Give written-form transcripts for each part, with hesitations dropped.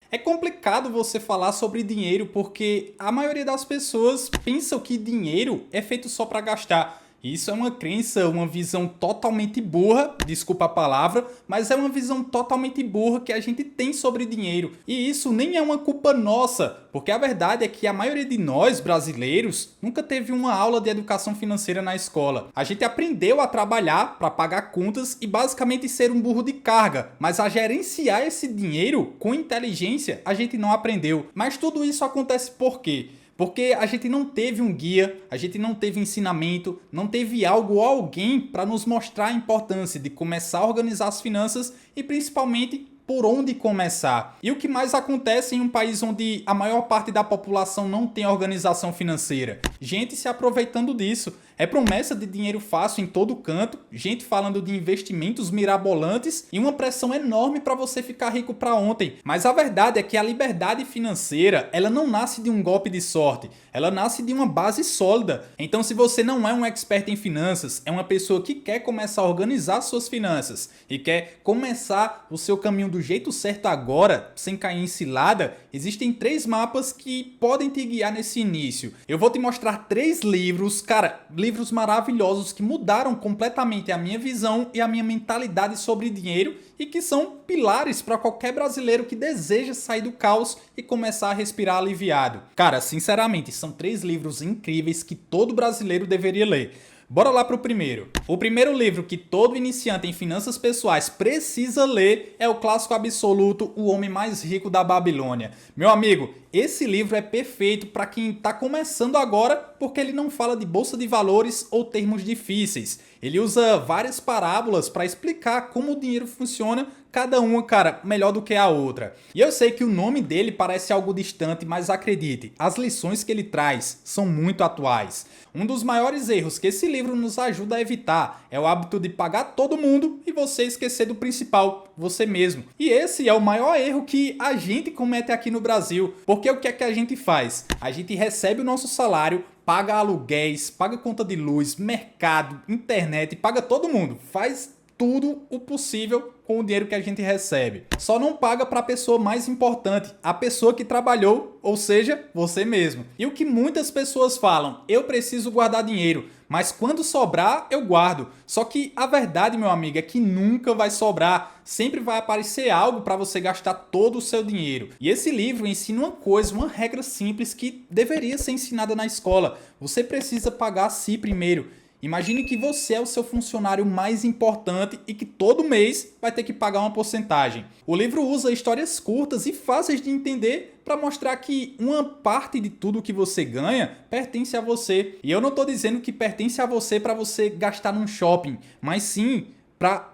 É complicado você falar sobre dinheiro porque a maioria das pessoas pensa que dinheiro é feito só para gastar. Isso é uma crença, uma visão totalmente burra, desculpa a palavra, mas é uma visão totalmente burra que a gente tem sobre dinheiro. E isso nem é uma culpa nossa, porque a verdade é que a maioria de nós, brasileiros, nunca teve uma aula de educação financeira na escola. A gente aprendeu a trabalhar para pagar contas e basicamente ser um burro de carga, mas a gerenciar esse dinheiro com inteligência a gente não aprendeu. Mas tudo isso acontece por quê? Porque a gente não teve um guia, a gente não teve ensinamento, não teve algo ou alguém para nos mostrar a importância de começar a organizar as finanças e principalmente por onde começar. E o que mais acontece em um país onde a maior parte da população não tem organização financeira? Gente se aproveitando disso. É promessa de dinheiro fácil em todo canto, gente falando de investimentos mirabolantes e uma pressão enorme para você ficar rico para ontem. Mas a verdade é que a liberdade financeira, ela não nasce de um golpe de sorte, ela nasce de uma base sólida. Então, se você não é um expert em finanças, é uma pessoa que quer começar a organizar suas finanças e quer começar o seu caminho do jeito certo agora, sem cair em cilada, existem 3 mapas que podem te guiar nesse início. Eu vou te mostrar 3 livros, cara, livros maravilhosos que mudaram completamente a minha visão e a minha mentalidade sobre dinheiro e que são pilares para qualquer brasileiro que deseja sair do caos e começar a respirar aliviado. Cara, sinceramente, são 3 livros incríveis que todo brasileiro deveria ler. Bora lá pro primeiro. O primeiro livro que todo iniciante em finanças pessoais precisa ler é o clássico absoluto O Homem Mais Rico da Babilônia. Meu amigo, esse livro é perfeito para quem está começando agora porque ele não fala de bolsa de valores ou termos difíceis. Ele usa várias parábolas para explicar como o dinheiro funciona, cada uma, cara, melhor do que a outra. E eu sei que o nome dele parece algo distante, mas acredite, as lições que ele traz são muito atuais. Um dos maiores erros que esse livro nos ajuda a evitar é o hábito de pagar todo mundo e você esquecer do principal, você mesmo. E esse é o maior erro que a gente comete aqui no Brasil, porque o que é que a gente faz? A gente recebe o nosso salário, paga aluguéis, paga conta de luz, mercado, internet, paga todo mundo, faz tudo o possível com o dinheiro que a gente recebe. Só não paga para a pessoa mais importante, a pessoa que trabalhou, ou seja, você mesmo. E o que muitas pessoas falam, eu preciso guardar dinheiro, mas quando sobrar, eu guardo. Só que a verdade, meu amigo, é que nunca vai sobrar. Sempre vai aparecer algo para você gastar todo o seu dinheiro. E esse livro ensina uma coisa, uma regra simples que deveria ser ensinada na escola. Você precisa pagar a si primeiro. Imagine que você é o seu funcionário mais importante e que todo mês vai ter que pagar uma porcentagem. O livro usa histórias curtas e fáceis de entender para mostrar que uma parte de tudo que você ganha pertence a você. E eu não estou dizendo que pertence a você para você gastar num shopping, mas sim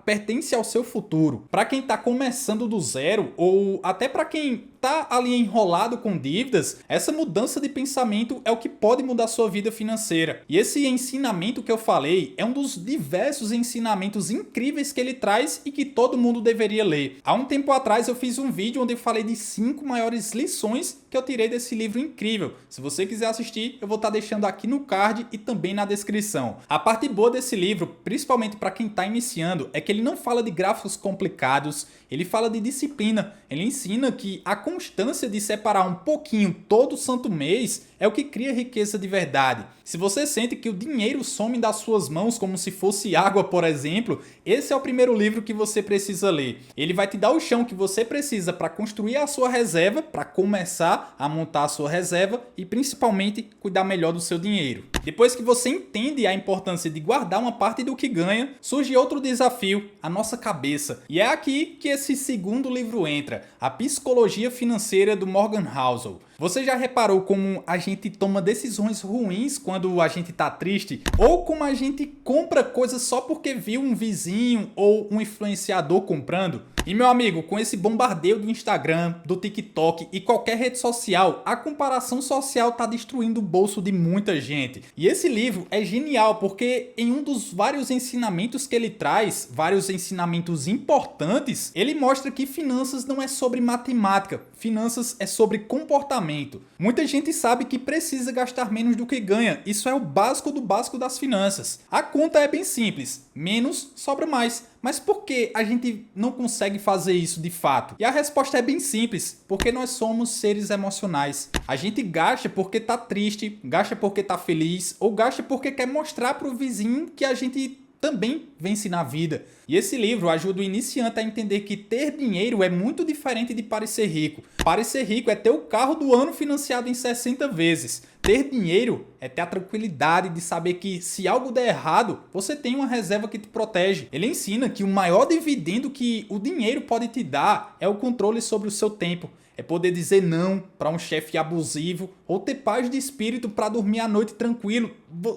pertence ao seu futuro. Para quem está começando do zero ou até para quem está ali enrolado com dívidas, essa mudança de pensamento é o que pode mudar sua vida financeira. E esse ensinamento que eu falei é um dos diversos ensinamentos incríveis que ele traz e que todo mundo deveria ler. Há um tempo atrás eu fiz um vídeo onde eu falei de 5 maiores lições que eu tirei desse livro incrível. Se você quiser assistir, eu vou estar deixando aqui no card e também na descrição. A parte boa desse livro, principalmente para quem está iniciando, é que ele não fala de gráficos complicados, ele fala de disciplina. Ele ensina que a constância de separar um pouquinho todo santo mês é o que cria riqueza de verdade. Se você sente que o dinheiro some das suas mãos como se fosse água, por exemplo, esse é o primeiro livro que você precisa ler. Ele vai te dar o chão que você precisa para construir a sua reserva, para começar a montar a sua reserva e principalmente cuidar melhor do seu dinheiro. Depois que você entende a importância de guardar uma parte do que ganha, surge outro desafio, a nossa cabeça. E é aqui que esse segundo livro entra, A Psicologia Financeira do Morgan Housel. Você já reparou como a gente toma decisões ruins quando a gente tá triste? Ou como a gente compra coisas só porque viu um vizinho ou um influenciador comprando? E meu amigo, com esse bombardeio do Instagram, do TikTok e qualquer rede social, a comparação social tá destruindo o bolso de muita gente. E esse livro é genial porque em um dos vários ensinamentos que ele traz, vários ensinamentos importantes, ele mostra que finanças não é sobre matemática. finanças é sobre comportamento. Muita gente sabe que precisa gastar menos do que ganha, isso é o básico do básico das finanças. A conta é bem simples, menos sobra mais. Mas por que a gente não consegue fazer isso de fato? E a resposta é bem simples, porque nós somos seres emocionais. A gente gasta porque tá triste, gasta porque tá feliz, ou gasta porque quer mostrar pro vizinho que a gente também vence na vida. E esse livro ajuda o iniciante a entender que ter dinheiro é muito diferente de parecer rico. Parecer rico é ter o carro do ano financiado em 60 vezes. Ter dinheiro é ter a tranquilidade de saber que se algo der errado, você tem uma reserva que te protege. Ele ensina que o maior dividendo que o dinheiro pode te dar é o controle sobre o seu tempo. É poder dizer não para um chefe abusivo ou ter paz de espírito para dormir à noite tranquilo.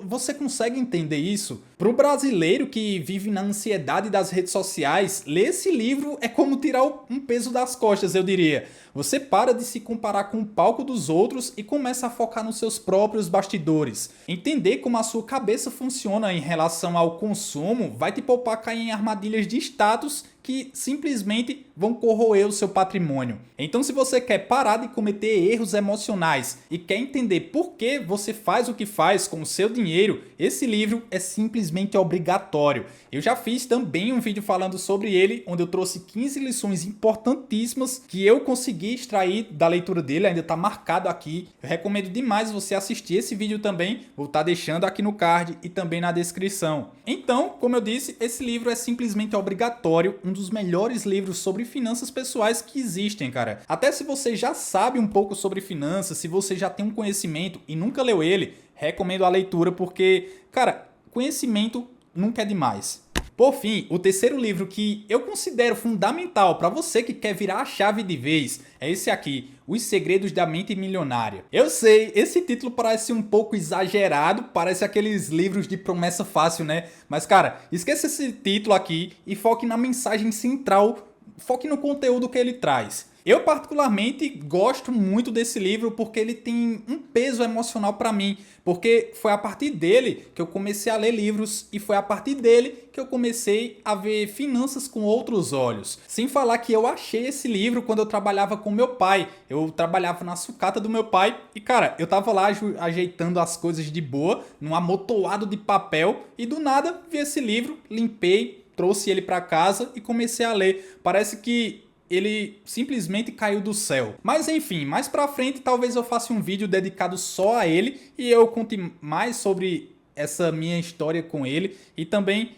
Você consegue entender isso? Para o brasileiro que vive na ansiedade das redes sociais, ler esse livro é como tirar um peso das costas, eu diria. Você para de se comparar com o palco dos outros e começa a focar nos seus próprios bastidores. Entender como a sua cabeça funciona em relação ao consumo vai te poupar cair em armadilhas de status que simplesmente vão corroer o seu patrimônio. Então, se você quer parar de cometer erros emocionais e quer entender por que você faz o que faz com o seu dinheiro, esse livro é simplesmente obrigatório. Eu já fiz também um vídeo falando sobre ele, onde eu trouxe 15 lições importantíssimas que eu consegui extrair da leitura dele, ainda está marcado aqui. Eu recomendo demais você assistir esse vídeo também, vou estar deixando aqui no card e também na descrição. Então, como eu disse, esse livro é simplesmente obrigatório, um dos melhores livros sobre finanças pessoais que existem, cara. Até se você já sabe um pouco sobre finanças, se você já tem um conhecimento e nunca leu ele, recomendo a leitura porque, cara, conhecimento nunca é demais. Por fim, o terceiro livro que eu considero fundamental para você que quer virar a chave de vez é esse aqui, Os Segredos da Mente Milionária. Eu sei, esse título parece um pouco exagerado, parece aqueles livros de promessa fácil, né? Mas cara, esqueça esse título aqui e foque na mensagem central, foque no conteúdo que ele traz. Eu particularmente gosto muito desse livro porque ele tem um peso emocional para mim, porque foi a partir dele que eu comecei a ler livros e foi a partir dele que eu comecei a ver finanças com outros olhos. Sem falar que eu achei esse livro quando eu trabalhava com meu pai. Eu trabalhava na sucata do meu pai e, cara, eu tava lá ajeitando as coisas de boa, num amontoado de papel e do nada vi esse livro, limpei, trouxe ele para casa e comecei a ler. Parece que ele simplesmente caiu do céu. Mas enfim, mais pra frente talvez eu faça um vídeo dedicado só a ele e eu conte mais sobre essa minha história com ele e também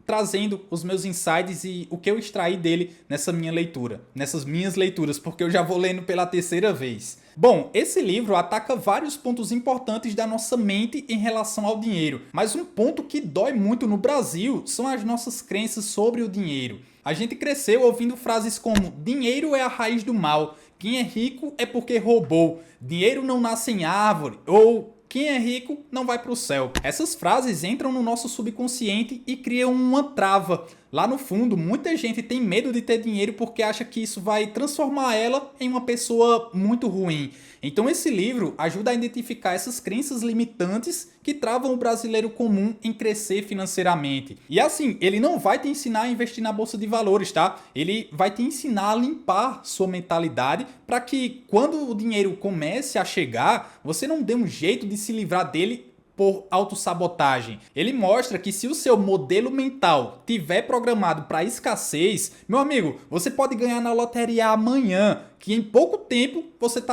trazendo os meus insights e o que eu extraí dele nessa minha leitura, nessas minhas leituras, porque eu já vou lendo pela terceira vez. Bom, esse livro ataca vários pontos importantes da nossa mente em relação ao dinheiro, mas um ponto que dói muito no Brasil são as nossas crenças sobre o dinheiro. A gente cresceu ouvindo frases como dinheiro é a raiz do mal, quem é rico é porque roubou, dinheiro não nasce em árvore, ou quem é rico não vai para o céu. Essas frases entram no nosso subconsciente e criam uma trava. Lá no fundo, muita gente tem medo de ter dinheiro porque acha que isso vai transformar ela em uma pessoa muito ruim. Então esse livro ajuda a identificar essas crenças limitantes que travam o brasileiro comum em crescer financeiramente. E assim, ele não vai te ensinar a investir na bolsa de valores, tá? Ele vai te ensinar a limpar sua mentalidade para que quando o dinheiro comece a chegar, você não dê um jeito de se livrar dele por autossabotagem. Ele mostra que se o seu modelo mental tiver programado para escassez, meu amigo, você pode ganhar na loteria amanhã, que em pouco tempo você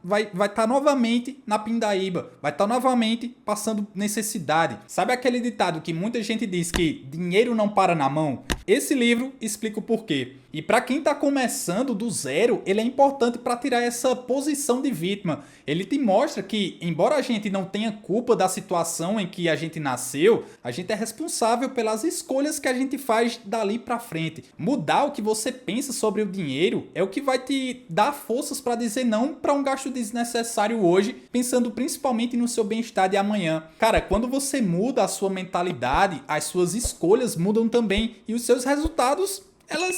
vai estar novamente na pindaíba, vai estar novamente passando necessidade. Sabe aquele ditado que muita gente diz que dinheiro não para na mão? Esse livro explica o porquê. E para quem está começando do zero, ele é importante para tirar essa posição de vítima. Ele te mostra que, embora a gente não tenha culpa da situação em que a gente nasceu, a gente é responsável pelas escolhas que a gente faz dali para frente. Mudar o que você pensa sobre o dinheiro é o que vai te dar forças para dizer não para um gasto desnecessário hoje, pensando principalmente no seu bem-estar de amanhã. Cara, quando você muda a sua mentalidade, as suas escolhas mudam também e os seus resultados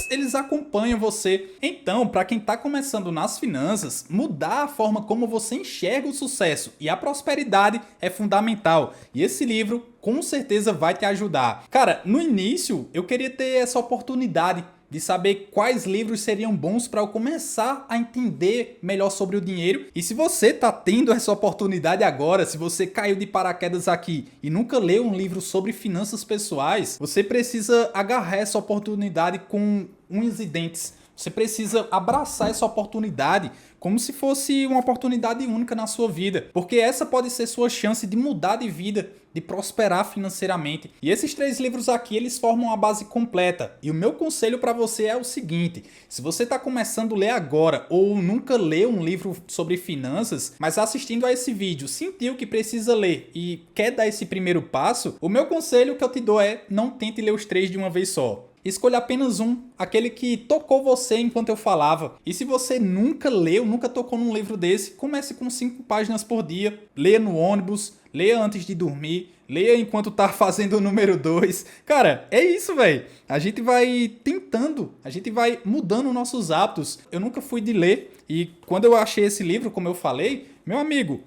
eles acompanham você. Então, para quem está começando nas finanças, mudar a forma como você enxerga o sucesso e a prosperidade é fundamental. E esse livro com certeza vai te ajudar. Cara, no início eu queria ter essa oportunidade de saber quais livros seriam bons para eu começar a entender melhor sobre o dinheiro. E se você está tendo essa oportunidade agora, se você caiu de paraquedas aqui e nunca leu um livro sobre finanças pessoais, você precisa agarrar essa oportunidade com unhas e dentes. Você precisa abraçar essa oportunidade como se fosse uma oportunidade única na sua vida, porque essa pode ser sua chance de mudar de vida, de prosperar financeiramente. E esses 3 livros aqui, eles formam a base completa. E o meu conselho para você é o seguinte: se você está começando a ler agora ou nunca leu um livro sobre finanças, mas assistindo a esse vídeo sentiu que precisa ler e quer dar esse primeiro passo, o meu conselho que eu te dou é: não tente ler os 3 de uma vez só. Escolha apenas um, aquele que tocou você enquanto eu falava. E se você nunca leu, nunca tocou num livro desse, comece com 5 páginas por dia. Leia no ônibus, leia antes de dormir, leia enquanto tá fazendo o número 2. Cara, é isso, velho. A gente vai tentando, a gente vai mudando nossos hábitos. Eu nunca fui de ler e quando eu achei esse livro, como eu falei, meu amigo,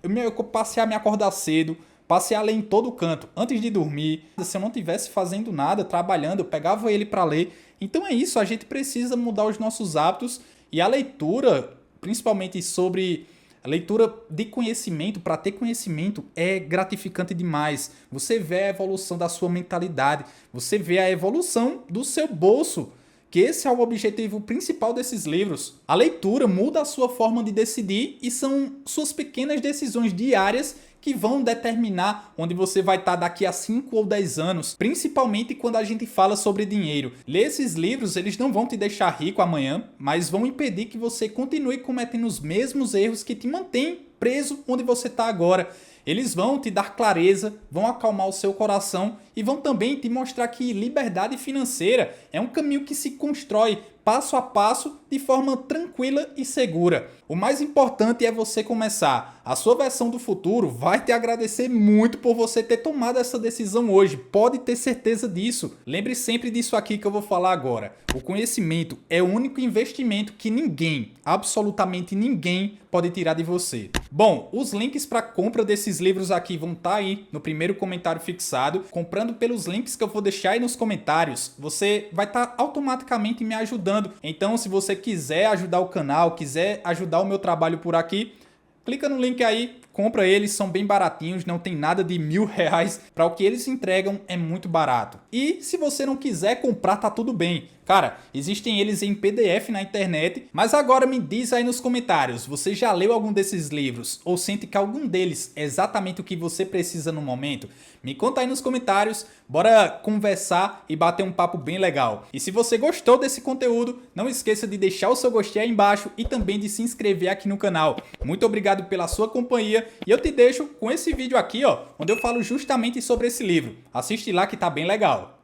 eu passei a me acordar cedo, passei a ler em todo canto, antes de dormir. Se eu não estivesse fazendo nada, trabalhando, eu pegava ele para ler. Então é isso, a gente precisa mudar os nossos hábitos e a leitura, principalmente sobre a leitura de conhecimento, para ter conhecimento, é gratificante demais. Você vê a evolução da sua mentalidade, você vê a evolução do seu bolso, que esse é o objetivo principal desses livros. A leitura muda a sua forma de decidir e são suas pequenas decisões diárias que vão determinar onde você vai estar daqui a 5 ou 10 anos, principalmente quando a gente fala sobre dinheiro. Ler esses livros, eles não vão te deixar rico amanhã, mas vão impedir que você continue cometendo os mesmos erros que te mantêm preso onde você está agora. Eles vão te dar clareza, vão acalmar o seu coração e vão também te mostrar que liberdade financeira é um caminho que se constrói passo a passo de forma tranquila e segura. O mais importante é você começar. A sua versão do futuro vai te agradecer muito por você ter tomado essa decisão hoje. Pode ter certeza disso. Lembre sempre disso aqui que eu vou falar agora. O conhecimento é o único investimento que ninguém, absolutamente ninguém, pode tirar de você. Bom, os links para compra desses livros aqui vão estar aí no primeiro comentário fixado. Comprando pelos links que eu vou deixar aí nos comentários, você vai estar automaticamente me ajudando. Então, se você quiser ajudar o canal, quiser ajudar o meu trabalho por aqui, clica no link aí, compra eles, são bem baratinhos, não tem nada de R$1000, para o que eles entregam é muito barato. E se você não quiser comprar, tá tudo bem. Cara, existem eles em PDF na internet, mas agora me diz aí nos comentários, você já leu algum desses livros ou sente que algum deles é exatamente o que você precisa no momento? Me conta aí nos comentários, bora conversar e bater um papo bem legal. E se você gostou desse conteúdo, não esqueça de deixar o seu gostei aí embaixo e também de se inscrever aqui no canal. Muito obrigado pela sua companhia e eu te deixo com esse vídeo aqui, ó, onde eu falo justamente sobre esse livro. Assiste lá que tá bem legal.